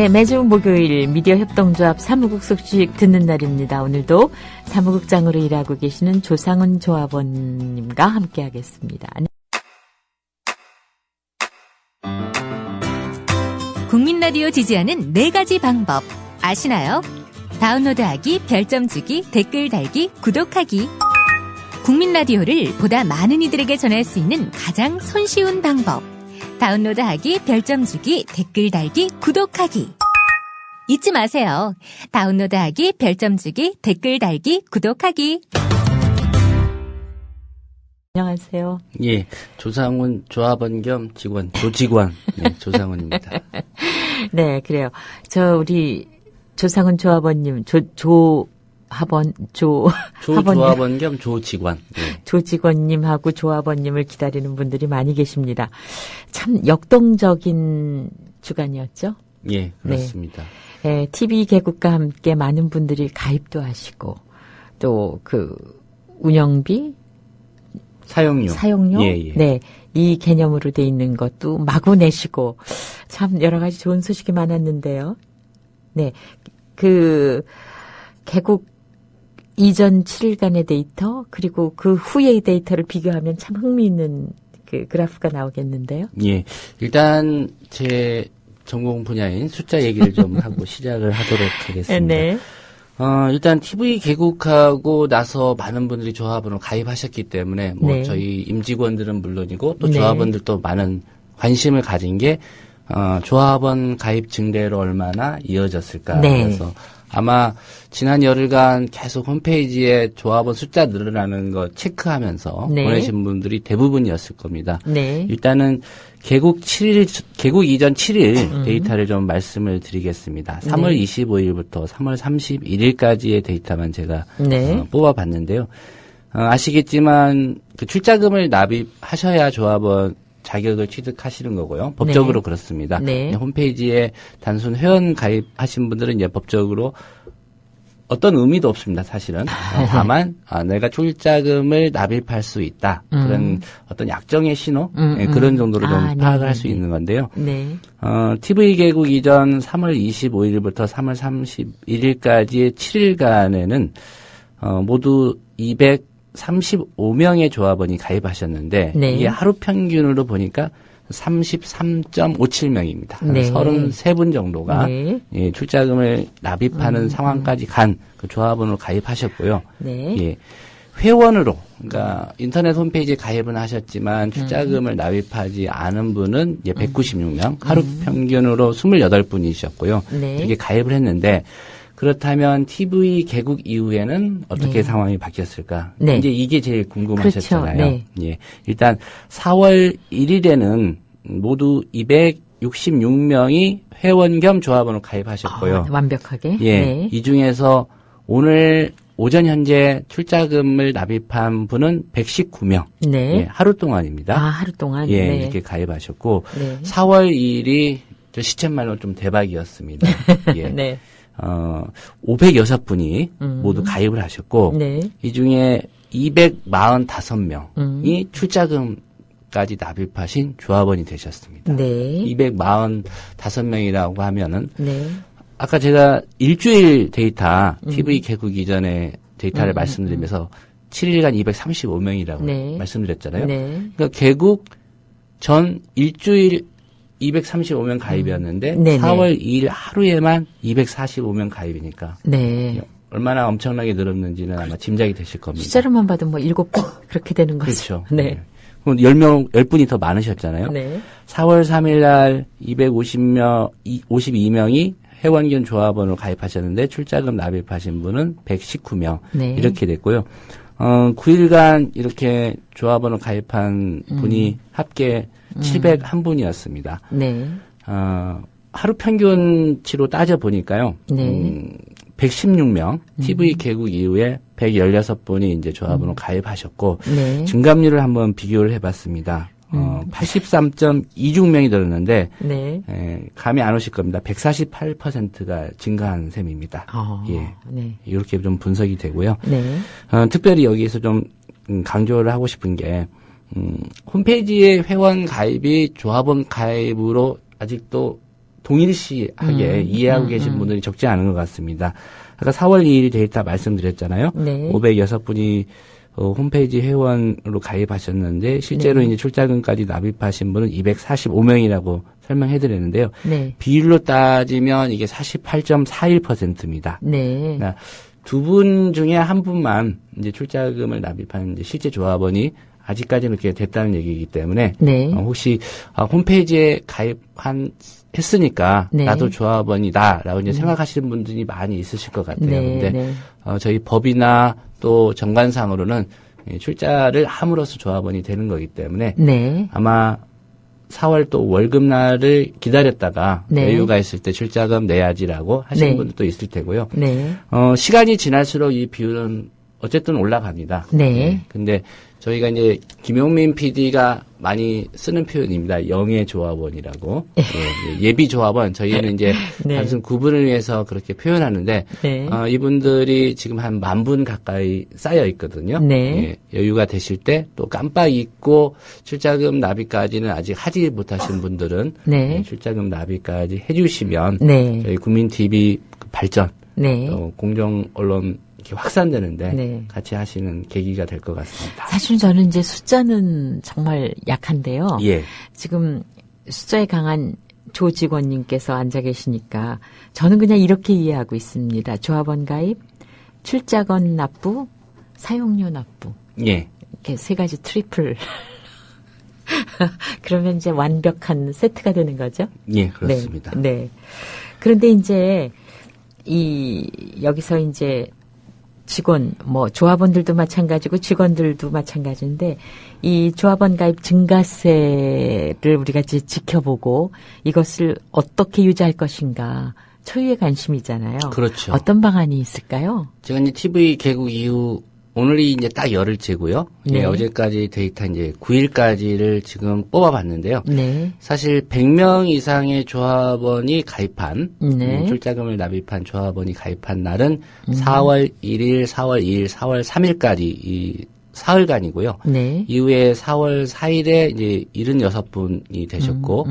네, 매주 목요일 미디어 협동조합 사무국 소식 듣는 날입니다. 오늘도 사무국장으로 일하고 계시는 조상훈 조합원님과 함께하겠습니다. 국민 라디오 지지하는 4가지 방법 아시나요? 다운로드하기, 별점 주기, 댓글 달기, 구독하기. 국민 라디오를 보다 많은 이들에게 전할 수 있는 가장 손쉬운 방법. 다운로드하기, 별점 주기, 댓글 달기, 구독하기. 잊지 마세요. 다운로드하기, 별점 주기, 댓글 달기, 구독하기. 안녕하세요. 예, 조상훈 조합원 겸 직원, 조직원, 네, 조상훈입니다. 네, 그래요. 우리 조상훈 조합원님, 조합원 겸 조직원. 네. 조직원님하고 조합원님을 기다리는 분들이 많이 계십니다. 참 역동적인 주간이었죠? 예, 그렇습니다. 네, TV 개국과 함께 많은 분들이 가입도 하시고, 또 운영비? 사용료? 예, 예. 네. 이 개념으로 돼 있는 것도 마구 내시고, 참 여러 가지 좋은 소식이 많았는데요. 네. 개국 이전 7일간의 데이터, 그리고 그 후의 데이터를 비교하면 참 흥미있는 그래프가 나오겠는데요. 예. 일단 제 전공 분야인 숫자 얘기를 좀 하고 시작을 하도록 하겠습니다. 네. 일단 TV 개국하고 나서 많은 분들이 조합원으로 가입하셨기 때문에 네. 저희 임직원들은 물론이고 또 네. 조합원들도 많은 관심을 가진 게 조합원 가입 증대로 얼마나 이어졌을까. 네. 그래서 아마 지난 열흘간 계속 홈페이지에 조합원 숫자 늘어나는 거 체크하면서 네. 보내신 분들이 대부분이었을 겁니다. 네. 일단은 개국 이전 7일 데이터를 좀 말씀을 드리겠습니다. 3월 25일부터 3월 31일까지의 데이터만 제가 네. 뽑아봤는데요. 아시겠지만 그 출자금을 납입하셔야 조합원 자격을 취득하시는 거고요. 법적으로 네. 그렇습니다. 네. 홈페이지에 단순 회원 가입하신 분들은 이제 법적으로 어떤 의미도 없습니다, 사실은. 다만, 내가 출자금을 납입할 수 있다. 그런 어떤 약정의 신호? 네, 그런 정도로 좀 파악을 할 수 있는 건데요. 네. TV 개국 이전 3월 25일부터 3월 31일까지의 7일간에는, 모두 235명의 조합원이 가입하셨는데, 네. 이게 하루 평균으로 보니까 33.57명입니다. 네. 33분 정도가 네. 예, 출자금을 납입하는 상황까지 간 그 조합원으로 가입하셨고요. 네. 예, 회원으로 그러니까 인터넷 홈페이지에 가입은 하셨지만 출자금을 납입하지 않은 분은 이제 196명, 하루 평균으로 28분이셨고요. 네. 이렇게 가입을 했는데 그렇다면 TV 개국 이후에는 어떻게 네. 상황이 바뀌었을까? 네. 이제 이게 제일 궁금하셨잖아요. 그렇죠. 네. 예. 일단 4월 1일에는 모두 266명이 회원 겸 조합원으로 가입하셨고요. 완벽하게. 예. 네. 이 중에서 오늘 오전 현재 출자금을 납입한 분은 119명. 네. 예, 하루 동안입니다. 하루 동안. 예, 네. 이렇게 가입하셨고 네. 4월 2일이 저 시쳇말로 좀 대박이었습니다. 예. 네. 506분이 모두 가입을 하셨고 네. 이 중에 245명이 출자금까지 납입하신 조합원이 되셨습니다. 네. 245명이라고 하면은 네. 아까 제가 일주일 데이터 TV 개국 이전에 데이터를 말씀드리면서 7일간 235명이라고 네. 말씀드렸잖아요. 네. 그러니까 개국 전 일주일 235명 가입이었는데 네네. 4월 2일 하루에만 245명 가입이니까 네. 얼마나 엄청나게 늘었는지는 아마 짐작이 되실 겁니다. 숫자로만 봐도 7배 그렇게 되는 거죠. 그렇죠. 네. 그럼 10분이 더 많으셨잖아요. 네. 4월 3일 날 252명이 회원견 조합원으로 가입하셨는데 출자금 납입하신 분은 119명. 네. 이렇게 됐고요. 9일간 이렇게 조합원으로 가입한 분이 합계 701분이었습니다. 네. 하루 평균치로 따져 보니까요. 네. 116명, TV 개국 이후에 116분이 이제 조합원으로 가입하셨고, 네. 증감률을 한번 비교를 해봤습니다. 83.26명이 들었는데, 네. 감이 안 오실 겁니다. 148%가 증가한 셈입니다. 예. 네. 이렇게 좀 분석이 되고요. 네. 특별히 여기에서 좀 강조를 하고 싶은 게, 홈페이지에 회원 가입이 조합원 가입으로 아직도 동일시하게 이해하고 계신 분들이 적지 않은 것 같습니다. 아까 4월 2일 데이터 말씀드렸잖아요. 네. 506분이 홈페이지 회원으로 가입하셨는데 실제로 네. 이제 출자금까지 납입하신 분은 245명이라고 설명해드렸는데요. 네. 비율로 따지면 이게 48.41%입니다. 네. 그러니까 두 분 중에 한 분만 이제 출자금을 납입한 이제 실제 조합원이 아직까지는 그렇게 됐다는 얘기이기 때문에 네. 혹시 홈페이지에 했으니까 네. 나도 조합원이다라고 이제 생각하시는 분들이 많이 있으실 것 같아요. 네. 근데 네. 저희 법이나 또 정관상으로는 출자를 함으로써 조합원이 되는 거기 때문에 네. 아마 4월 또 월급날을 기다렸다가 네. 여유가 있을 때 출자금 내야지라고 하시는 네. 분들도 있을 테고요. 네. 시간이 지날수록 이 비율은 어쨌든 올라갑니다. 네. 근데 저희가 이제 김용민 PD가 많이 쓰는 표현입니다. 영예 조합원이라고. 예비 조합원. 저희는 이제 네. 단순 구분을 위해서 그렇게 표현하는데 네. 이분들이 지금 한 10,000분 가까이 쌓여 있거든요. 네. 여유가 되실 때 또 깜빡 잊고 출자금 납입까지는 아직 하지 못하신 분들은 네. 출자금 납입까지 해주시면 네. 저희 국민TV 발전, 네. 공정 언론 이렇게 확산되는데 네. 같이 하시는 계기가 될 것 같습니다. 사실 저는 이제 숫자는 정말 약한데요. 예. 지금 숫자에 강한 조직원님께서 앉아 계시니까 저는 그냥 이렇게 이해하고 있습니다. 조합원 가입, 출자금 납부, 사용료 납부. 예. 이렇게 세 가지 트리플. 그러면 이제 완벽한 세트가 되는 거죠? 예, 그렇습니다. 네. 네. 그런데 이제 여기서 이제 직원, 조합원들도 마찬가지고 직원들도 마찬가지인데, 이 조합원 가입 증가세를 우리가 이제 지켜보고 이것을 어떻게 유지할 것인가, 초유의 관심이잖아요. 그렇죠. 어떤 방안이 있을까요? 제가 이제 TV 개국 이후, 오늘이 이제 딱 열흘째고요. 네. 예, 어제까지 데이터 이제 9일까지를 지금 뽑아봤는데요. 네. 사실 100명 이상의 조합원이 가입한, 네. 출자금을 납입한 조합원이 가입한 날은 4월 1일, 4월 2일, 4월 3일까지 이 사흘간이고요. 네. 이후에 4월 4일에 이제 76분이 되셨고,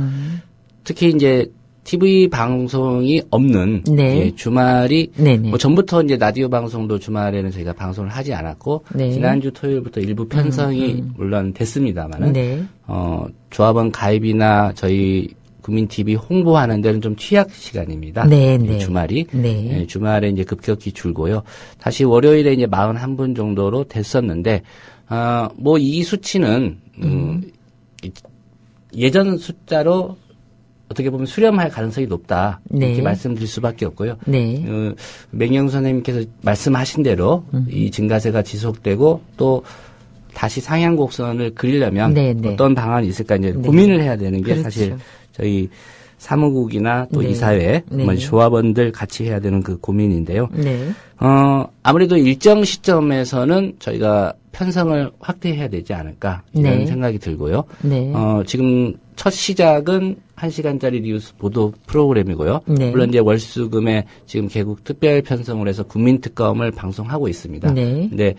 특히 이제 TV 방송이 없는 네. 예, 주말이 네네. 전부터 이제 라디오 방송도 주말에는 저희가 방송을 하지 않았고 네. 지난주 토요일부터 일부 편성이 물론 됐습니다만은 네. 조합원 가입이나 저희 국민 TV 홍보하는 데는 좀 취약 시간입니다. 네, 예, 네. 주말이 네. 예, 주말에 이제 급격히 줄고요. 다시 월요일에 이제 41분 정도로 됐었는데 이 수치는 예전 숫자로 어떻게 보면 수렴할 가능성이 높다. 이렇게 네. 말씀드릴 수밖에 없고요. 네. 맹영 선생님께서 말씀하신 대로 이 증가세가 지속되고 또 다시 상향 곡선을 그리려면 네, 네. 어떤 방안이 있을까 이제 네. 고민을 해야 되는 게 그렇죠. 사실 저희 사무국이나 또 네. 이사회, 네. 조합원들 같이 해야 되는 그 고민인데요. 네. 아무래도 일정 시점에서는 저희가 편성을 확대해야 되지 않을까 이런 네. 생각이 들고요. 네. 지금 첫 시작은 1시간짜리 뉴스 보도 프로그램이고요. 네. 물론 이제 월수금에 지금 개국 특별 편성을 해서 국민특검을 방송하고 있습니다. 네. 근데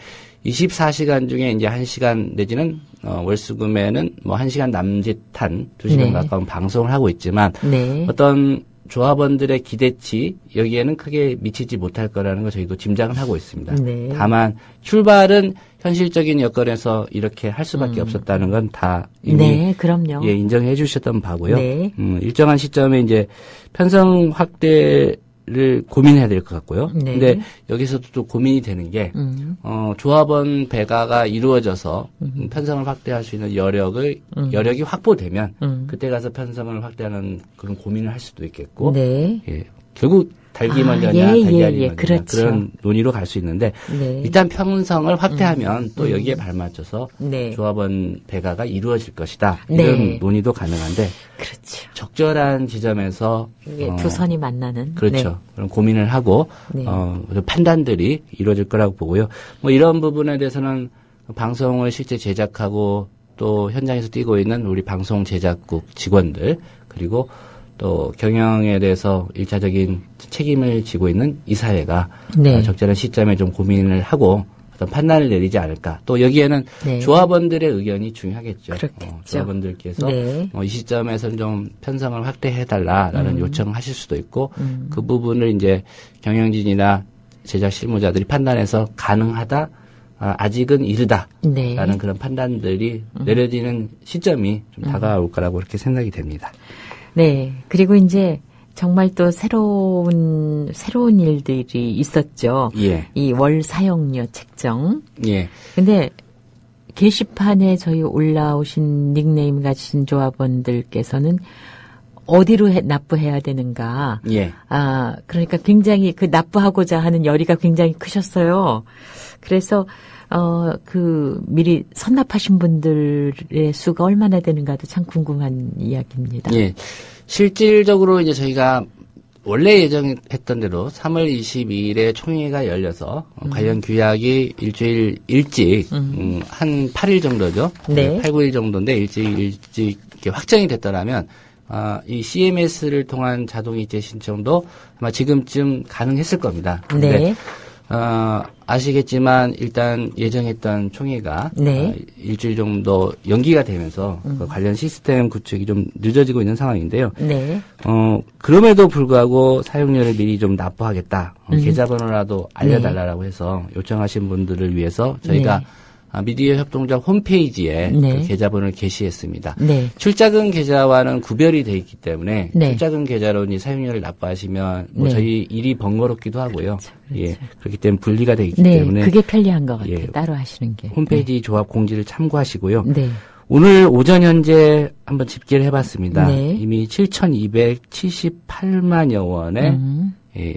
24시간 중에 이제 1시간 내지는 월수금에는 1시간 남짓한 2시간 네. 가까운 방송을 하고 있지만 네. 어떤 조합원들의 기대치 여기에는 크게 미치지 못할 거라는 걸 저희도 짐작을 하고 있습니다. 네. 다만 출발은 현실적인 여건에서 이렇게 할 수밖에 없었다는 건 다 이미 네, 그럼요. 예, 인정해 주셨던 바고요. 네. 일정한 시점에 이제 편성 확대를 고민해야 될 것 같고요. 네. 근데 여기서도 또 고민이 되는 게 조합원 배가가 이루어져서 편성을 확대할 수 있는 여력이 확보되면 그때 가서 편성을 확대하는 그런 고민을 할 수도 있겠고 네. 예, 결국 달기 먼저냐 예, 달걀이 예, 먼저냐 그렇죠. 그런 논의로 갈 수 있는데 네. 일단 편성을 확대하면 또 여기에 발맞춰서 네. 조합원 배가가 이루어질 것이다. 네. 이런 논의도 가능한데 그렇죠. 적절한 지점에서 이게 두 선이 만나는. 그렇죠. 그런 고민을 하고 네. 판단들이 이루어질 거라고 보고요. 이런 부분에 대해서는 방송을 실제 제작하고 또 현장에서 뛰고 있는 우리 방송 제작국 직원들 그리고 또 경영에 대해서 일차적인 책임을 지고 있는 이사회가 네. 적절한 시점에 좀 고민을 하고 어떤 판단을 내리지 않을까. 또 여기에는 네. 조합원들의 의견이 중요하겠죠. 그렇겠죠. 조합원들께서 네. 이 시점에서는 좀 편성을 확대해달라라는 요청을 하실 수도 있고 그 부분을 이제 경영진이나 제작 실무자들이 판단해서 가능하다, 아직은 이르다라는 네. 그런 판단들이 내려지는 시점이 좀 다가올 거라고 그렇게 생각이 됩니다. 네. 그리고 이제 정말 또 새로운 일들이 있었죠. 예. 이 월 사용료 책정. 예. 근데 게시판에 저희 올라오신 닉네임 가진 조합원들께서는 어디로 납부해야 되는가. 예. 그러니까 굉장히 그 납부하고자 하는 열의가 굉장히 크셨어요. 그래서 미리 선납하신 분들의 수가 얼마나 되는가도 참 궁금한 이야기입니다. 예. 실질적으로 이제 저희가 원래 예정했던 대로 3월 22일에 총회가 열려서 관련 규약이 일주일 일찍 한 8일 정도죠. 네. 8, 9일 정도인데 일찍 이렇게 확정이 됐더라면 이 CMS를 통한 자동이체 신청도 아마 지금쯤 가능했을 겁니다. 네. 아시겠지만 일단 예정했던 총회가 네. 일주일 정도 연기가 되면서 그 관련 시스템 구축이 좀 늦어지고 있는 상황인데요. 네. 그럼에도 불구하고 사용료를 미리 좀 납부하겠다. 계좌번호라도 알려달라고 해서 요청하신 분들을 위해서 저희가 네. 미디어 협동조합 홈페이지에 네. 그 계좌번호를 게시했습니다. 네. 출자금 계좌와는 구별이 돼 있기 때문에 네. 출자금 계좌로 사용료를 납부하시면 네. 저희 일이 번거롭기도 하고요. 그렇죠. 예, 그렇기 때문에 분리가 돼 있기 네. 때문에 그게 편리한 것 같아요. 예. 따로 하시는 게. 홈페이지 조합 공지를 참고하시고요. 네. 오늘 오전 현재 한번 집계를 해봤습니다. 네. 이미 7,278만여 원의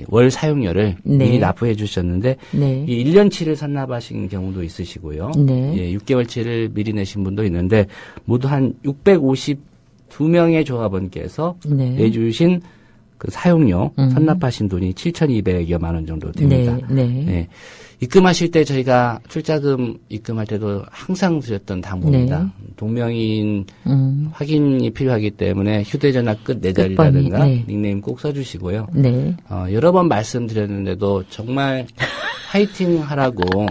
월 사용료를 네. 미리 납부해 주셨는데 네. 이 1년치를 선납하신 경우도 있으시고요. 네. 예, 6개월치를 미리 내신 분도 있는데 모두 한 652명의 조합원께서 네. 내주신 그 사용료 선납하신 돈이 7,200여만 원 정도 됩니다. 네. 네. 예. 입금하실 때 저희가 출자금 입금할 때도 항상 드렸던 당부입니다. 네. 동명이인 확인이 필요하기 때문에 휴대전화 끝 네 끝번이, 자리라든가 네. 닉네임 꼭 써주시고요. 네. 여러 번 말씀드렸는데도 정말 화이팅 하라고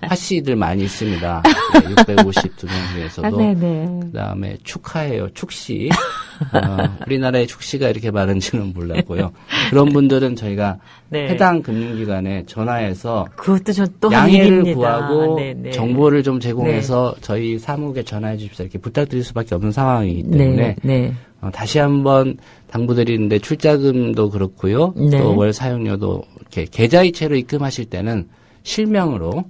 하씨들 많이 있습니다. 652명 중에서도. 네네. 그다음에 축하해요. 축씨. 우리나라에 축씨가 이렇게 많은지는 몰랐고요. 그런 분들은 저희가 네. 해당 금융기관에 전화해서 그것도 또 양해를 일입니다. 구하고 네네. 정보를 좀 제공해서 저희 사무국에 전화해 주십사 이렇게 부탁드릴 수밖에 없는 상황이기 때문에 네. 다시 한번 당부드리는데 출자금도 그렇고요. 네. 또 월 사용료도 이렇게 계좌이체로 입금하실 때는 실명으로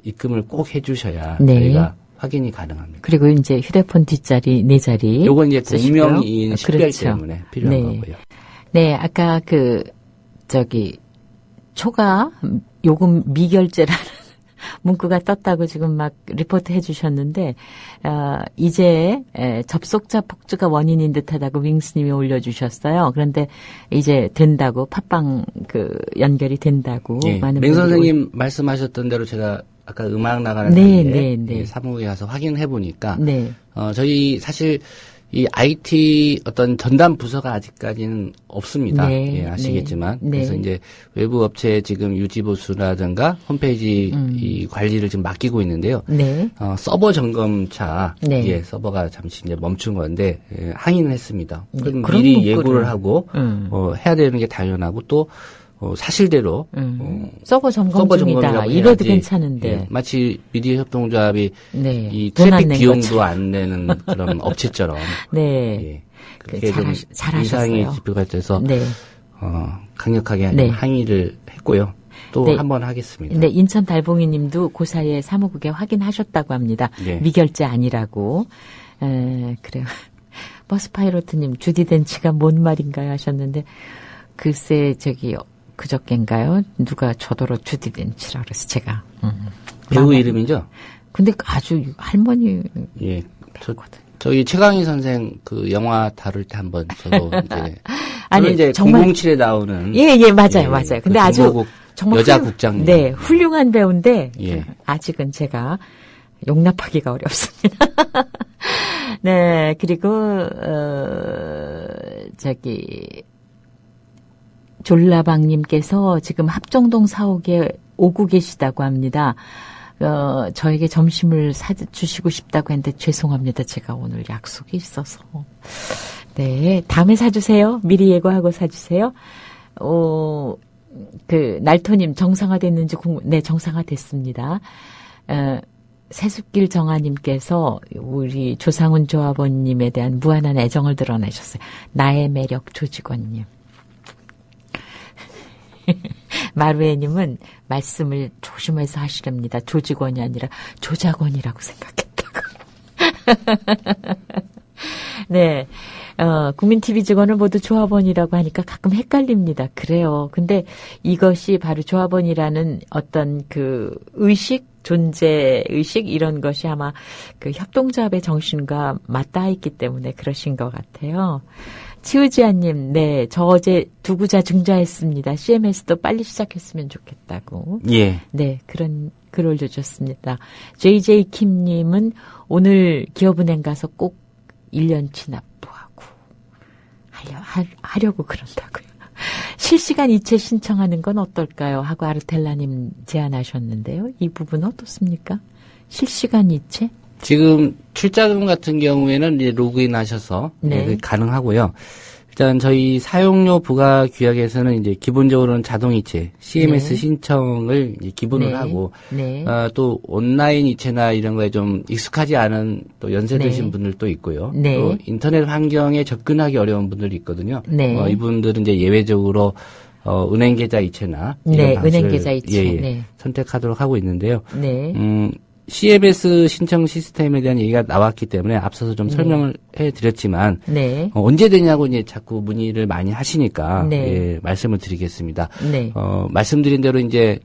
입금을 꼭 해주셔야 네. 저희가 확인이 가능합니다. 그리고 이제 휴대폰 뒷자리, 네 자리. 요건 이제 쓰시고요. 동명이인 식별 그렇죠. 때문에 필요한 네. 거고요. 네, 아까 초과 요금 미결제라는 문구가 떴다고 지금 막 리포트 해주셨는데, 이제 접속자 폭주가 원인인 듯하다고 윙스님이 올려주셨어요. 그런데 이제 된다고 팟빵 연결이 된다고 예. 많은 맹 분들이 선생님 말씀하셨던 대로 제가 아까 음악 나가는 네, 사이에 네. 사무국에 가서 확인해 보니까 네. 저희 사실 이 IT 어떤 전담 부서가 아직까지는 없습니다. 네, 예, 아시겠지만. 네, 그래서 네. 이제 외부 업체에 지금 유지보수라든가 홈페이지 이 관리를 지금 맡기고 있는데요. 네. 서버 점검차, 네. 예, 서버가 잠시 이제 멈춘 건데, 항의는 했습니다. 그럼 그런 미리 문구를. 예고를 하고, 해야 되는 게 당연하고 또, 사실대로, 서버 점검 서버 중이다. 점검이라고 이래도 해야지. 괜찮은데. 예, 마치 미디어 협동조합이 네. 이 돈안 트래픽 낸 비용도 거죠. 안 내는 그런 업체처럼 네. 예, 그게 좀 잘하셨어요. 이상이 짚어갈 때서 네. 강력하게 네. 항의를 했고요. 또 네. 한 번 하겠습니다. 네, 인천 달봉이 님도 고사에 사무국에 확인하셨다고 합니다. 네. 미결제 아니라고. 그래요. 버스파이로트 님, 주디덴치가 뭔 말인가요? 하셨는데, 글쎄, 그저께인가요? 누가 저더러 주디덴치라 그래서 제가. 배우 이름이죠? 근데 아주 할머니. 예. 저희 최강희 선생 그 영화 다룰 때 한번 저도 이제 아니, 저는 이제 정말- 007에 나오는 예, 맞아요, 예, 맞아요. 그 근데 아주 정보국 정말 여자 국장님. 네, 훌륭한 배우인데 예. 아직은 제가 용납하기가 어렵습니다. 네, 그리고 졸라방님께서 지금 합정동 사옥에 오고 계시다고 합니다. 저에게 점심을 사주시고 싶다고 했는데 죄송합니다. 제가 오늘 약속이 있어서. 네, 다음에 사주세요. 미리 예고하고 사주세요. 날토님 정상화됐는지 네, 정상화됐습니다. 세숫길 정아님께서 우리 조상훈 조합원님에 대한 무한한 애정을 드러내셨어요. 나의 매력 조직원님. 마루에님은 말씀을 조심해서 하시랍니다. 조직원이 아니라 조작원이라고 생각했다고. 네. 국민TV 직원을 모두 조합원이라고 하니까 가끔 헷갈립니다. 그래요. 근데 이것이 바로 조합원이라는 어떤 그 의식, 존재 의식 이런 것이 아마 그 협동조합의 정신과 맞닿아 있기 때문에 그러신 것 같아요. 치우지아님, 네, 저 어제 두구자 중자했습니다. CMS도 빨리 시작했으면 좋겠다고. 예. 네, 그런 글 올려주셨습니다. JJ킴님은 오늘 기업은행 가서 꼭 1년치 납부하고 하려고 그런다고요. 실시간 이체 신청하는 건 어떨까요? 하고 아르텔라님 제안하셨는데요. 이 부분 어떻습니까? 실시간 이체? 지금 출자금 같은 경우에는 이제 로그인 하셔서 네. 가능하고요. 일단 저희 사용료 부과 규약에서는 이제 기본적으로는 자동이체, CMS 네. 신청을 이제 기본으로 네. 하고, 네. 또 온라인 이체나 이런 거에 좀 익숙하지 않은 또 연세 드신 네. 분들도 있고요. 네. 또 인터넷 환경에 접근하기 어려운 분들이 있거든요. 네. 이분들은 이제 예외적으로 은행 계좌 이체나 이런 네, 방식을 은행 계좌 이체. 예, 네. 선택하도록 하고 있는데요. 네. CMS 신청 시스템에 대한 얘기가 나왔기 때문에 앞서서 좀 설명을 해드렸지만 네. 언제 되냐고 이제 자꾸 문의를 많이 하시니까 네. 예, 말씀을 드리겠습니다. 네. 말씀드린 대로 이제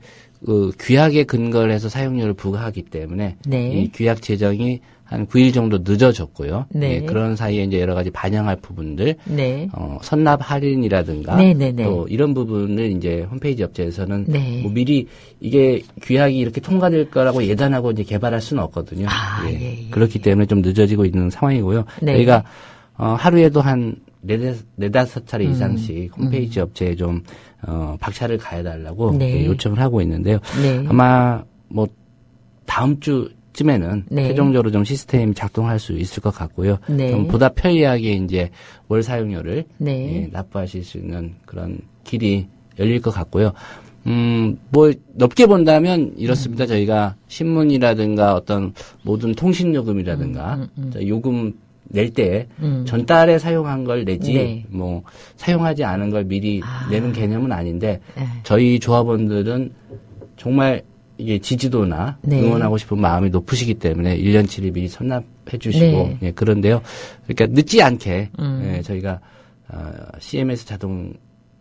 규약에 근거를 해서 사용료를 부과하기 때문에 네. 이 규약 제정이 한 9일 정도 늦어졌고요. 네. 예, 그런 사이에 이제 여러 가지 반영할 부분들, 네. 선납 할인이라든가 네, 네, 네. 또 이런 부분을 이제 홈페이지 업체에서는 네. 뭐 미리 이게 규약이 이렇게 통과될 거라고 예단하고 이제 개발할 수는 없거든요. 예. 그렇기 때문에 좀 늦어지고 있는 상황이고요. 네. 저희가 하루에도 한 네다섯 차례 이상씩 홈페이지 업체에 좀 박차를 가해달라고 네. 요청을 하고 있는데요. 네. 아마 뭐 다음 주쯤에는 네. 최종적으로 좀 시스템이 작동할 수 있을 것 같고요. 네. 좀 보다 편리하게 이제 월 사용료를 네. 납부하실 수 있는 그런 길이 열릴 것 같고요. 뭐 넓게 본다면 이렇습니다. 저희가 신문이라든가 어떤 모든 통신요금이라든가 요금 낼 때 전달에 사용한 걸 내지 네. 뭐 사용하지 않은 걸 미리 내는 개념은 아닌데 네. 저희 조합원들은 정말 이게 지지도나 네. 응원하고 싶은 마음이 높으시기 때문에 1년치를 미리 선납해 주시고 네. 예, 그런데요. 그러니까 늦지 않게 예, 저희가 CMS 자동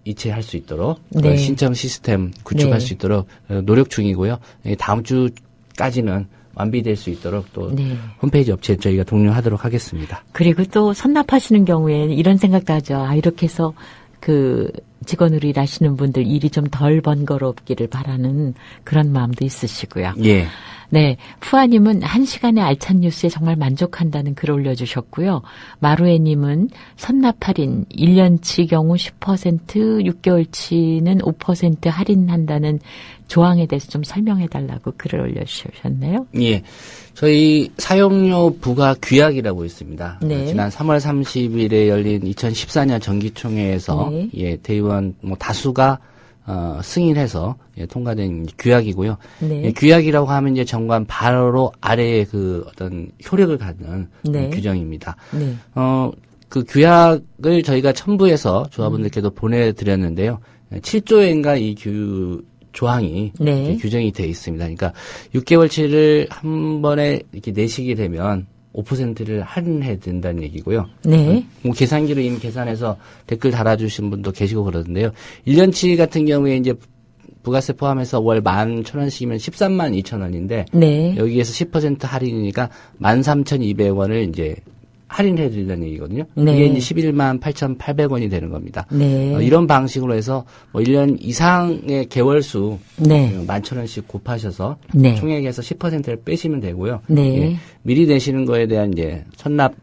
이체할 수 있도록 네. 신청 시스템 구축할 네. 수 있도록 노력 중이고요. 예, 다음 주까지는 완비될 수 있도록 또 네. 홈페이지 업체에 저희가 독려하도록 하겠습니다. 그리고 또 선납하시는 경우에는 이런 생각도 하죠. 이렇게 해서 그 직원으로 일하시는 분들 일이 좀 덜 번거롭기를 바라는 그런 마음도 있으시고요. 예. 네. 푸아님은 1시간의 알찬 뉴스에 정말 만족한다는 글 올려주셨고요. 마루에님은 선납 할인 1년치 경우 10%, 6개월치는 5% 할인한다는 조항에 대해서 좀 설명해달라고 글을 올려주셨네요. 예. 저희 사용료 부과 규약이라고 있습니다. 네. 지난 3월 30일에 열린 2014년 정기총회에서 네. 예, 대의원 뭐 다수가 승인해서 예, 통과된 규약이고요. 네. 예, 규약이라고 하면 이제 정관 바로 아래에 그 어떤 효력을 갖는 네. 규정입니다. 네. 그 규약을 저희가 첨부해서 조합원들께도 보내드렸는데요. 7조인가 이 조항이 네. 이렇게 규정이 돼 있습니다. 그러니까 6개월치를 한 번에 이렇게 내시게 되면 5%를 할인해야 된다는 얘기고요. 네. 뭐 계산기로 이미 계산해서 댓글 달아주신 분도 계시고 그러던데요. 1년치 같은 경우에 이제 부가세 포함해서 월 11,000원씩이면 13만 2천원인데 네. 여기에서 10% 할인이니까 13,200원을 이제 할인해 드린다는 얘기거든요. 네. 이게 이제 11만 8,800원이 되는 겁니다. 네. 이런 방식으로 해서 뭐 1년 이상의 개월수 네. 11,000원씩 곱하셔서 네. 총액에서 10%를 빼시면 되고요. 네. 예, 미리 내시는 거에 대한 이제 선납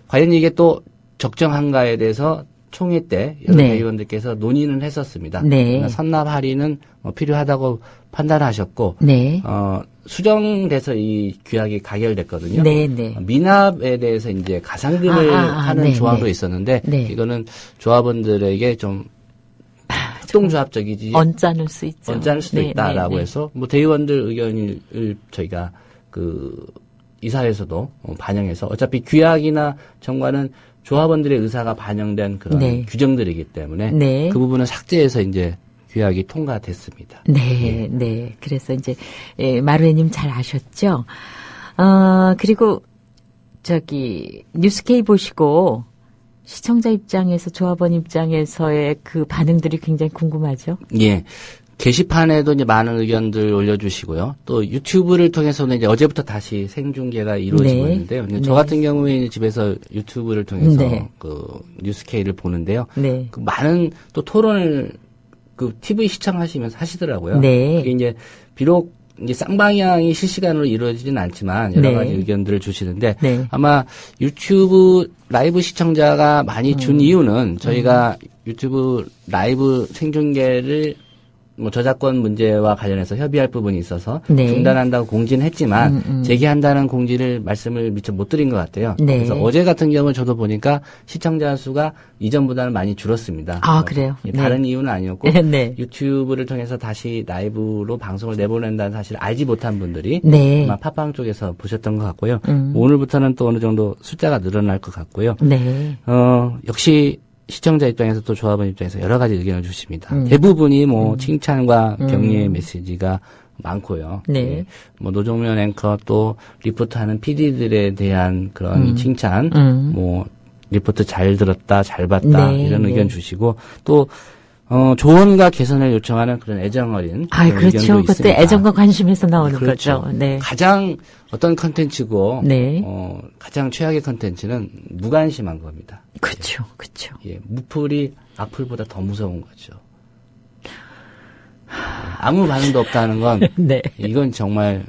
과연 이게 또 적정한가에 대해서 총회 때 여러 네. 의원들께서 논의는 했었습니다. 네. 그러나 선납 할인은 필요하다고 판단하셨고, 네. 수정돼서 이 규약이 가결됐거든요. 네, 네. 미납에 대해서 이제 가상금을 하는 네, 조항도 네. 있었는데, 네. 이거는 조합원들에게 좀 협동조합적이지 언짢을 수 있죠. 언짢을 수도 네, 있다라고 네, 네. 해서 뭐 대의원들 의견을 저희가 그 이사회에서도 반영해서 어차피 규약이나 정관은 조합원들의 의사가 반영된 그런 네. 규정들이기 때문에 네. 그 부분은 삭제해서 이제 규약이 통과됐습니다. 네, 네. 그래서 이제, 마루에님 잘 아셨죠? 그리고, 뉴스케이 보시고, 시청자 입장에서, 조합원 입장에서의 그 반응들이 굉장히 궁금하죠? 예. 게시판에도 이제 많은 의견들 올려주시고요. 또 유튜브를 통해서는 이제 어제부터 다시 생중계가 이루어지고 네. 있는데요. 네. 저 같은 경우에 집에서 유튜브를 통해서 네. 그 뉴스케이를 보는데요. 네. 그 많은 또 토론을 그 TV 시청하시면서 하시더라고요. 네. 그게 이제 비록 이제 쌍방향이 실시간으로 이루어지지는 않지만 여러 네. 가지 의견들을 주시는데 네. 아마 유튜브 라이브 시청자가 많이 준 이유는 저희가 유튜브 라이브 생중계를 뭐 저작권 문제와 관련해서 협의할 부분이 있어서 네. 중단한다고 공지는 했지만 재개한다는 공지를 말씀을 미처 못 드린 것 같아요. 네. 그래서 어제 같은 경우는 저도 보니까 시청자 수가 이전보다는 많이 줄었습니다. 아, 그래요? 다른 네. 이유는 아니었고 네. 유튜브를 통해서 다시 라이브로 방송을 내보낸다는 사실을 알지 못한 분들이 네. 아마 팟빵 쪽에서 보셨던 것 같고요. 오늘부터는 또 어느 정도 숫자가 늘어날 것 같고요. 네. 역시 시청자 입장에서 또 조합원 입장에서 여러 가지 의견을 주십니다. 대부분이 뭐 칭찬과 격려의 메시지가 많고요. 네. 예. 뭐 노종면 앵커 또 리포트하는 PD들에 대한 그런 칭찬, 뭐 리포트 잘 들었다, 잘 봤다 네, 이런 네. 의견 주시고 또 조언과 개선을 요청하는 그런 애정어린 아, 그런 그렇죠. 의견도 그것도 있습니다. 애정과 관심에서 나오는 그렇죠. 거죠. 네. 가장 어떤 컨텐츠고 네. 가장 최악의 컨텐츠는 무관심한 겁니다. 그렇죠. 그렇죠. 예, 무풀이 악플보다 더 무서운 거죠. 아무 반응도 없다는 건 네. 이건 정말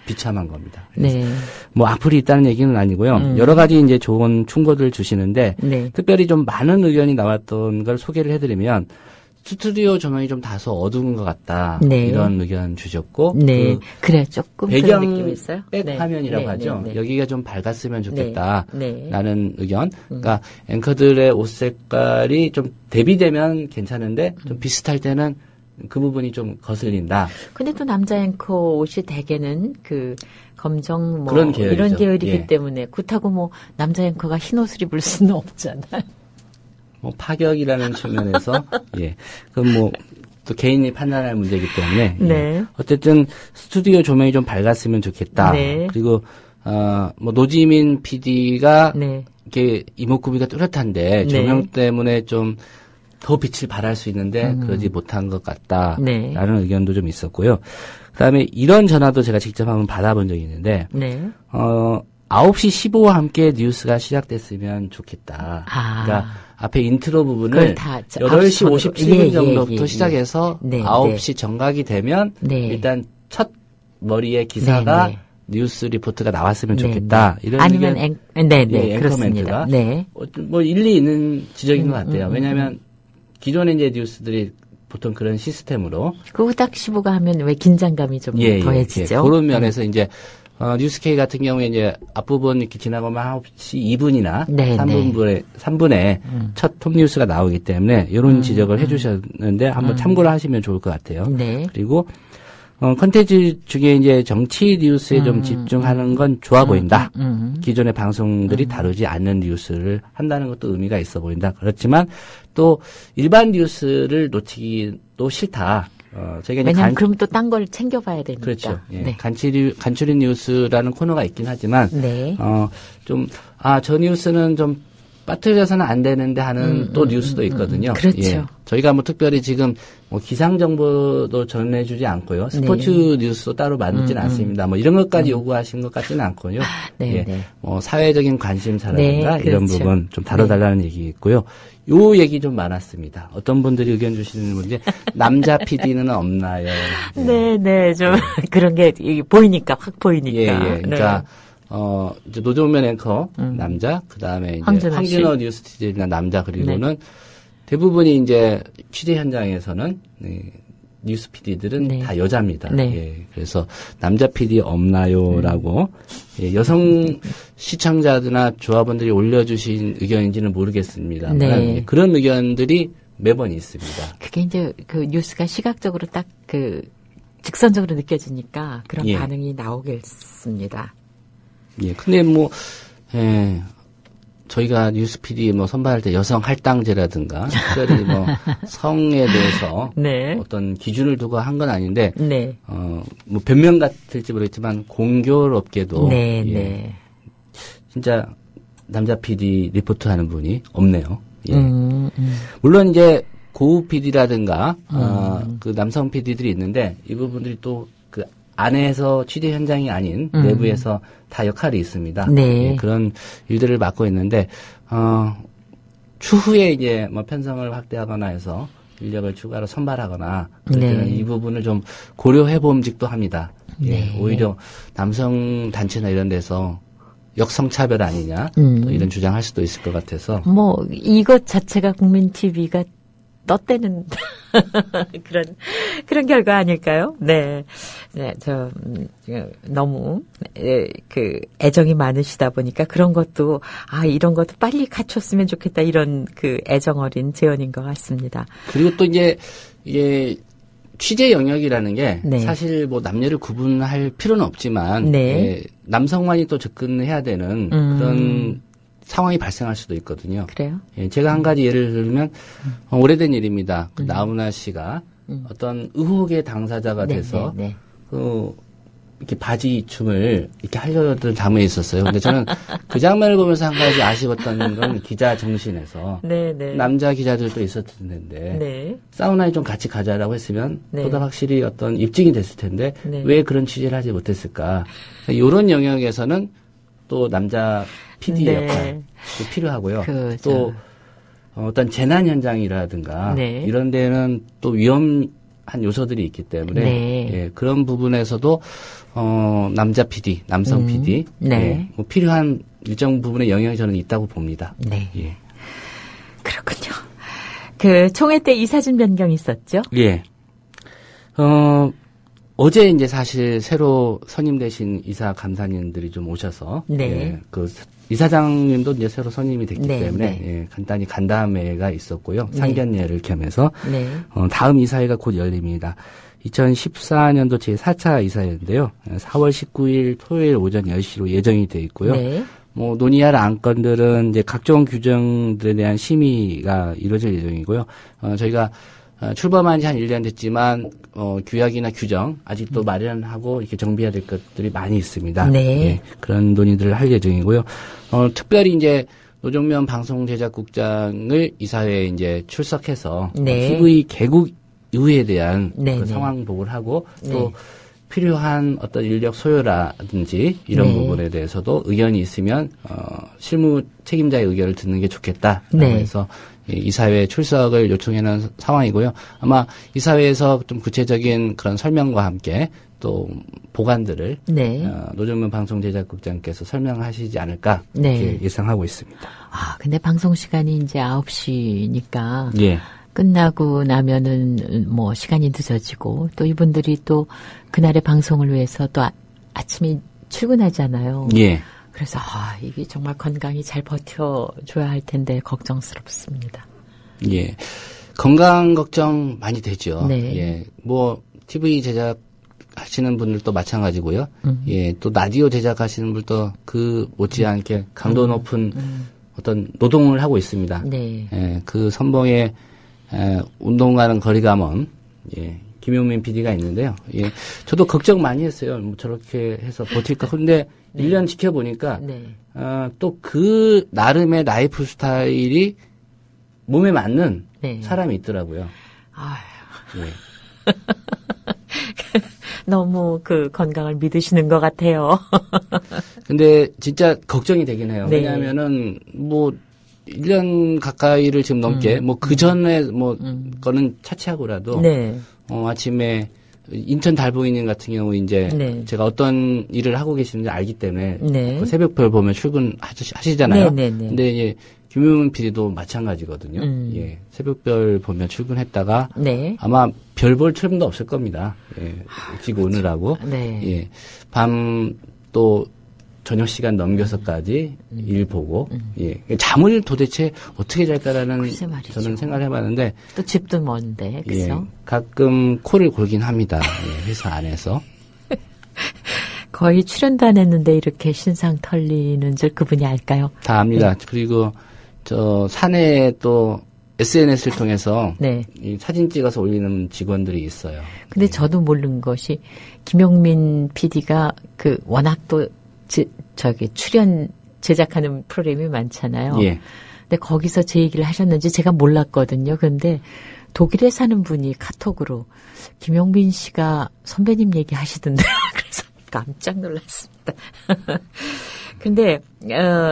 비참한 겁니다. 네. 뭐 악플이 있다는 얘기는 아니고요. 여러 가지 이제 좋은 충고들을 주시는데 네. 특별히 좀 많은 의견이 나왔던 걸 소개를 해드리면 스튜디오 조명이 좀 다소 어두운 것 같다. 네. 이런 의견 주셨고 네. 그래, 조금 그런 배경 느낌이 있어요. 백 네. 화면이라고 네, 하죠. 네, 네. 여기가 좀 밝았으면 좋겠다. 네. 라는 의견. 그러니까 앵커들의 옷 색깔이 좀 대비되면 괜찮은데 좀 비슷할 때는 그 부분이 좀 거슬린다. 근데 또 남자 앵커 옷이 대개는 그 검정 뭐 그런 계열이죠. 이런 계열이기 예. 때문에 그렇다고 뭐 남자 앵커가 흰 옷을 입을 수는 없잖아요. 뭐 파격이라는 측면에서 예. 그건 뭐 또 개인이 판단할 문제이기 때문에 네. 예. 어쨌든 스튜디오 조명이 좀 밝았으면 좋겠다. 네. 그리고 뭐 노지민 PD가 네. 이게 이목구비가 뚜렷한데 네. 조명 때문에 좀 더 빛을 발할 수 있는데 그러지 못한 것 같다라는 네. 의견도 좀 있었고요. 그다음에 이런 전화도 제가 직접 한번 받아본 적이 있는데 네. 9시 15와 함께 뉴스가 시작됐으면 좋겠다. 아. 그러니까 앞에 인트로 그걸 부분을 다 8시 57분 정도부터 예. 시작해서 네, 9시 정각이 되면 네. 일단 첫 머리에 기사가 네, 네. 뉴스 리포트가 나왔으면 네, 좋겠다. 이런 아니면 의견, 네네 예, 앵커 그렇습니다. 멘트가 네. 뭐 일리 있는 지적인 것 같아요. 왜냐하면 기존의 이제 뉴스들이 보통 그런 시스템으로 그거 딱 15가 하면 왜 긴장감이 좀 더해지죠. 그런 면에서 이제 뉴스K 같은 경우에 이제 앞부분 이렇게 지나가면 9시 2분이나 네, 3분에 첫 톱뉴스가 나오기 때문에 이런 지적을 해주셨는데 한번 참고를 하시면 좋을 것 같아요. 네. 그리고 컨텐츠 중에 이제 정치 뉴스에 좀 집중하는 건 좋아 보인다. 기존의 방송들이 다루지 않는 뉴스를 한다는 것도 의미가 있어 보인다. 그렇지만 또 일반 뉴스를 놓치기도 싫다. 저희가 이제 왜냐하면 그럼 또 딴 걸 챙겨봐야 되니까. 그렇죠. 예. 네. 간추린 뉴스라는 코너가 있긴 하지만 네. 저 뉴스는 좀 빠뜨려서는 안 되는데 하는 또 뉴스도 있거든요. 그렇죠. 예. 저희가 뭐 특별히 지금 뭐 기상 정보도 전해주지 않고요. 스포츠 뉴스도 따로 만들지는 않습니다. 뭐 이런 것까지 요구하신 것 같지는 않고요. 네, 예. 네. 뭐 사회적인 관심사라든가 네, 이런 그렇죠. 부분 좀 다뤄달라는 얘기 있고요. 요 얘기 좀 많았습니다. 어떤 분들이 의견 주시는 분이 남자 PD는 없나요? 네, 좀 그런 게 보이니까 확 보이니까. 예. 그러니까 이제 노종면 앵커 남자, 그다음에 이제 황진호 뉴스 TJ나 남자 그리고는 대부분이 이제 취재 현장에서는 뉴스 PD들은 네. 다 여자입니다. 네. 예, 그래서 남자 PD 없나요라고 예, 여성 시청자들이나 조합원들이 올려주신 의견인지는 모르겠습니다만 네. 예, 그런 의견들이 매번 있습니다. 그게 이제 그 뉴스가 시각적으로 딱 그 직선적으로 느껴지니까 그런 예. 반응이 나오겠습니다. 예, 근데 뭐, 예, 저희가 뉴스 PD 뭐 선발할 때 여성 할당제라든가, 특별히 뭐, 성에 대해서 네. 어떤 기준을 두고 한 건 아닌데, 네. 뭐, 변명 같을지 모르겠지만, 공교롭게도, 네, 예, 네. 진짜 남자 PD 리포트 하는 분이 없네요. 예. 물론 이제, 고우 PD라든가, 그 남성 PD들이 있는데, 이 부분들이 또 그 안에서 취재 현장이 아닌 내부에서 다 역할이 있습니다. 네. 예, 그런 일들을 맡고 있는데, 추후에 이제 뭐 편성을 확대하거나 해서 인력을 추가로 선발하거나, 그럴 네. 때는 이 부분을 좀 고려해 봄직도 합니다. 예, 네. 오히려 남성 단체나 이런 데서 역성차별 아니냐, 또 이런 주장할 수도 있을 것 같아서. 뭐 이것 자체가 국민 TV가 떴대는 그런 결과 아닐까요? 네, 네, 너무 그 애정이 많으시다 보니까 그런 것도 이런 것도 빨리 갖췄으면 좋겠다 이런 그 애정 어린 제언인 것 같습니다. 그리고 또 이제 이게 취재 영역이라는 게 네. 사실 뭐 남녀를 구분할 필요는 없지만 네. 예, 남성만이 또 접근해야 되는 그런 상황이 발생할 수도 있거든요. 그래요? 예, 제가 한 가지 예를 들면 오래된 일입니다. 그 나훈아 씨가 어떤 의혹의 당사자가 네, 돼서 네, 네. 그 이렇게 바지 춤을 이렇게 하려던 장면이 있었어요. 근데 저는 그 장면을 보면서 한 가지 아쉬웠던 건 기자 정신에서 네, 네. 남자 기자들도 있었을 텐데 네. 사우나에 좀 같이 가자라고 했으면 네. 보다 확실히 어떤 입증이 됐을 텐데 네. 왜 그런 취재를 하지 못했을까? 이런 영역에서는 또 남자 PD 네. 역할도 필요하고요. 그죠. 또 어떤 재난 현장이라든가 네. 이런 데는 또 위험한 요소들이 있기 때문에 네. 예, 그런 부분에서도 남자 PD, 남성 PD 네. 예, 뭐 필요한 일정 부분의 영향이 저는 있다고 봅니다. 네. 예. 그렇군요. 그 총회 때 이사진 변경이 있었죠? 예. 어제 이제 사실 새로 선임되신 이사 감사님들이 좀 오셔서 네. 예, 그 이사장님도 이제 새로 선임이 됐기 네, 때문에 네. 예, 간단히 간담회가 있었고요. 상견례를 겸해서 네. 다음 이사회가 곧 열립니다. 2014년도 제4차 이사회인데요. 4월 19일 토요일 오전 10시로 예정이 돼 있고요. 네. 뭐 논의할 안건들은 이제 각종 규정들에 대한 심의가 이루어질 예정이고요. 저희가 출범한 지 한 1년 됐지만 규약이나 규정 아직도 마련하고 이렇게 정비해야 될 것들이 많이 있습니다. 네. 예, 그런 논의들을 할 예정이고요. 특별히 이제 노정면 방송제작국장을 이사회에 이제 출석해서 네. TV 개국 이후에 대한 네, 그 네. 상황 보고를 하고 또 네. 필요한 어떤 인력 소요라든지 이런 네. 부분에 대해서도 의견이 있으면 실무 책임자의 의견을 듣는 게 좋겠다라고 네. 해서 이사회 출석을 요청해놓은 상황이고요. 아마 이사회에서 좀 구체적인 그런 설명과 함께 또 보관들을 네. 노정면 방송제작국장께서 설명하시지 않을까 네. 이렇게 예상하고 있습니다. 근데 방송 시간이 이제 9시니까 예. 끝나고 나면은 뭐 시간이 늦어지고 또 이분들이 또 그날의 방송을 위해서 또 아침에 출근하잖아요. 예. 그래서 이게 정말 건강히 잘 버텨줘야 할 텐데 걱정스럽습니다. 예. 건강 걱정 많이 되죠. 네. 예. 뭐 TV 제작 하시는 분들도 마찬가지고요. 예. 또 라디오 제작하시는 분들도 그 못지않게 강도 높은 어떤 노동을 하고 있습니다. 네. 예. 그 선봉에 운동하는 거리가 먼 예. 김용민 PD가 있는데요. 예. 저도 걱정 많이 했어요. 뭐 저렇게 해서 버틸까. 근데 1년 지켜보니까 네. 또 그 나름의 라이프 스타일이 몸에 맞는 네. 사람이 있더라고요. 아휴. 예. 너무 그 건강을 믿으시는 것 같아요. 근데 진짜 걱정이 되긴 해요. 네. 왜냐하면은 뭐 1년 가까이를 지금 넘게 뭐 그 전에 뭐 거는 차치하고라도 네. 아침에 인천 달보이님 같은 경우 이제 네. 제가 어떤 일을 하고 계시는지 알기 때문에 네. 그 새벽별 보면 출근하시잖아요. 네, 네, 네. 근데 이제 김용민 PD도 마찬가지거든요. 예, 새벽별 보면 출근했다가 네. 아마 별 볼 틈도 없을 겁니다. 예, 일찍 오느라고. 네. 예, 밤 또 저녁 시간 넘겨서까지 일 보고, 예, 잠을 도대체 어떻게 잘까라는 글쎄 말이죠. 저는 생각을 해봤는데 또 집도 먼데, 예, 그죠? 가끔 코를 골긴 합니다. 예, 회사 안에서. 거의 출연도 안 했는데 이렇게 신상 털리는 줄 그분이 알까요? 다 압니다. 그리고 저 사내에 또 SNS를 통해서 네. 이 사진 찍어서 올리는 직원들이 있어요. 근데 저도 모르는 것이 김용민 PD가 그 워낙 또 저기 출연 제작하는 프로그램이 많잖아요. 예. 근데 거기서 제 얘기를 하셨는지 제가 몰랐거든요. 근데 독일에 사는 분이 카톡으로 김용민 씨가 선배님 얘기 하시던데요. 그래서 깜짝 놀랐습니다. 근데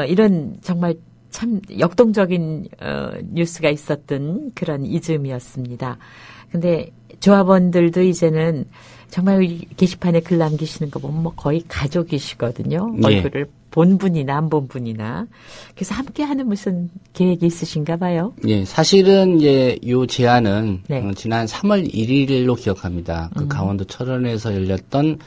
이런 정말 참 역동적인 뉴스가 있었던 그런 이즈음이었습니다. 근데 조합원들도 이제는 정말 게시판에 글 남기시는 거 보면 뭐 거의 가족이시거든요. 예. 얼굴을 본 분이나 안 본 분이나. 그래서 함께 하는 무슨 계획이 있으신가 봐요? 예, 사실은 이제 요 제안은 네. 지난 3월 1일로 기억합니다. 그 강원도 철원에서 열렸던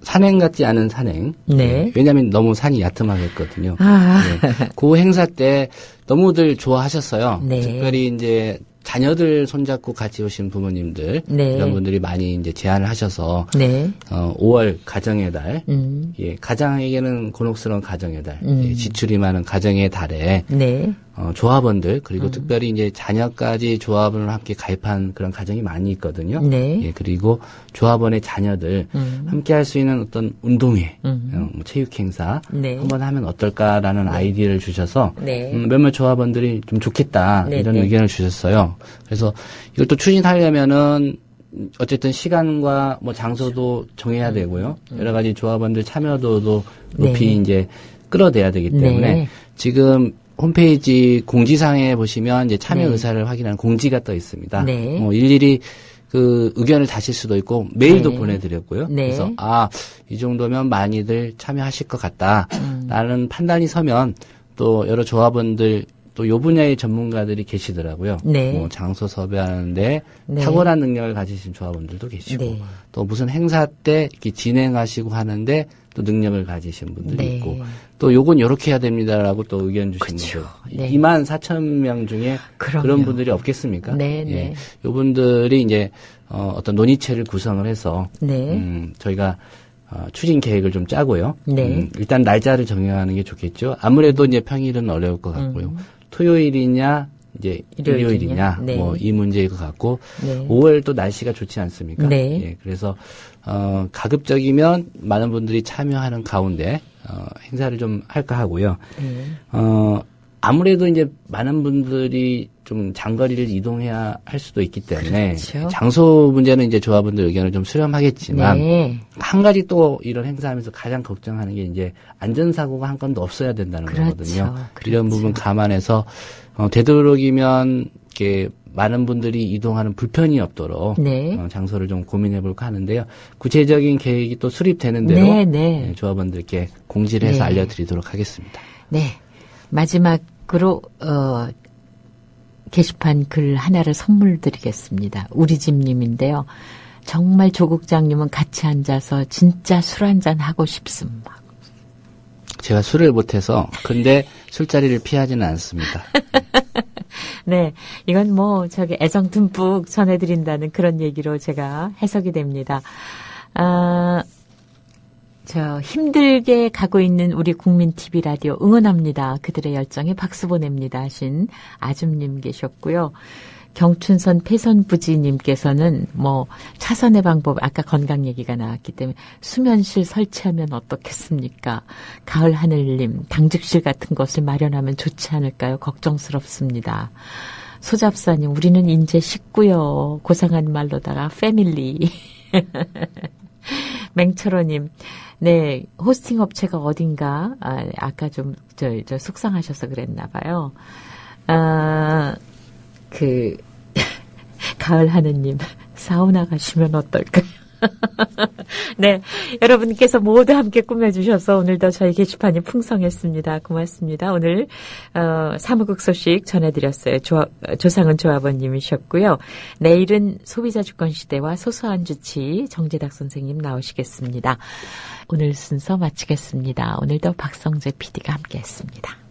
산행 같지 않은 산행. 네. 예, 왜냐하면 너무 산이 야트막했거든요. 아. 예, 그 행사 때 너무들 좋아하셨어요. 네. 특별히 이제 자녀들 손잡고 같이 오신 부모님들 네. 이런 분들이 많이 이제 제안을 하셔서 네. 5월 가정의 달, 예, 가장에게는 곤혹스러운 가정의 달, 예, 지출이 많은 가정의 달에 네. 조합원들 그리고 특별히 이제 자녀까지 조합원을 함께 가입한 그런 가정이 많이 있거든요. 네. 예, 그리고 조합원의 자녀들 함께 할 수 있는 어떤 운동회, 뭐 체육 행사 네. 한번 하면 어떨까라는 아이디어를 주셔서 네. 몇몇 조합원들이 좀 좋겠다 네, 이런 네. 의견을 주셨어요. 그래서 이걸 또 추진하려면은 어쨌든 시간과 뭐 장소도 정해야 되고요. 여러 가지 조합원들 참여도도 높이 네. 이제 끌어내야 되기 때문에 네. 지금 홈페이지 공지사항에 보시면 이제 참여 네. 의사를 확인하는 공지가 떠 있습니다. 네. 뭐 일일이 그 의견을 다실 수도 있고 메일도 네. 보내드렸고요. 네. 그래서 이 정도면 많이들 참여하실 것 같다라는 판단이 서면 또 여러 조합원들 또 요 분야의 전문가들이 계시더라고요. 네. 뭐 장소 섭외하는데 네. 탁월한 능력을 가지신 조합원들도 계시고 네. 또 무슨 행사 때 이렇게 진행하시고 하는데 또 능력을 가지신 분들이 네. 있고 또 요건 요렇게 해야 됩니다라고 또 의견 주신 그쵸. 분들 네. 24,000명 중에 그럼요. 그런 분들이 없겠습니까? 네, 네. 요분들이 이제 어떤 논의체를 구성을 해서 네. 저희가 추진 계획을 좀 짜고요. 네. 일단 날짜를 정해하는 게 좋겠죠. 아무래도 이제 평일은 어려울 것 같고요. 토요일이냐, 이제 일요일이냐, 네. 뭐 이 문제일 것 같고, 네. 5월 또 날씨가 좋지 않습니까? 네. 예, 그래서 가급적이면 많은 분들이 참여하는 가운데 행사를 좀 할까 하고요. 네. 아무래도 이제 많은 분들이 좀 장거리를 이동해야 할 수도 있기 때문에 그렇죠. 장소 문제는 이제 조합원들 의견을 좀 수렴하겠지만 네. 한 가지 또 이런 행사하면서 가장 걱정하는 게 이제 안전사고가 한 건도 없어야 된다는 그렇죠. 거거든요. 그렇죠. 이런 부분 감안해서 되도록이면 이렇게 많은 분들이 이동하는 불편이 없도록 네. 장소를 좀 고민해 볼까 하는데요. 구체적인 계획이 또 수립되는 대로 네, 네. 조합원들께 공지를 해서 네. 알려드리도록 하겠습니다. 네. 마지막으로 게시판 글 하나를 선물 드리겠습니다. 우리 집님인데요. 정말 조국장님은 같이 앉아서 진짜 술 한잔 하고 싶습니다. 제가 술을 못해서 근데 술자리를 피하지는 않습니다. 네. 이건 뭐 애정 듬뿍 전해드린다는 그런 얘기로 제가 해석이 됩니다. 힘들게 가고 있는 우리 국민 TV 라디오 응원합니다. 그들의 열정에 박수 보냅니다 하신 아줌님 계셨고요. 경춘선 패선부지님께서는 차선의 방법, 아까 건강 얘기가 나왔기 때문에 수면실 설치하면 어떻겠습니까? 가을 하늘님, 당직실 같은 것을 마련하면 좋지 않을까요? 걱정스럽습니다. 소잡사님, 우리는 이제 식구요. 고상한 말로다가 패밀리. 맹철호님, 네, 호스팅 업체가 어딘가, 아까 좀, 속상하셔서 그랬나 봐요. 가을 하느님, 사우나 가시면 어떨까요? 네. 여러분께서 모두 함께 꾸며주셔서 오늘도 저희 게시판이 풍성했습니다. 고맙습니다. 오늘, 사무국 소식 전해드렸어요. 조상은 조합원님이셨고요. 내일은 소비자 주권 시대와 소소한 주치 정재닥 선생님 나오시겠습니다. 오늘 순서 마치겠습니다. 오늘도 박성재 PD가 함께 했습니다.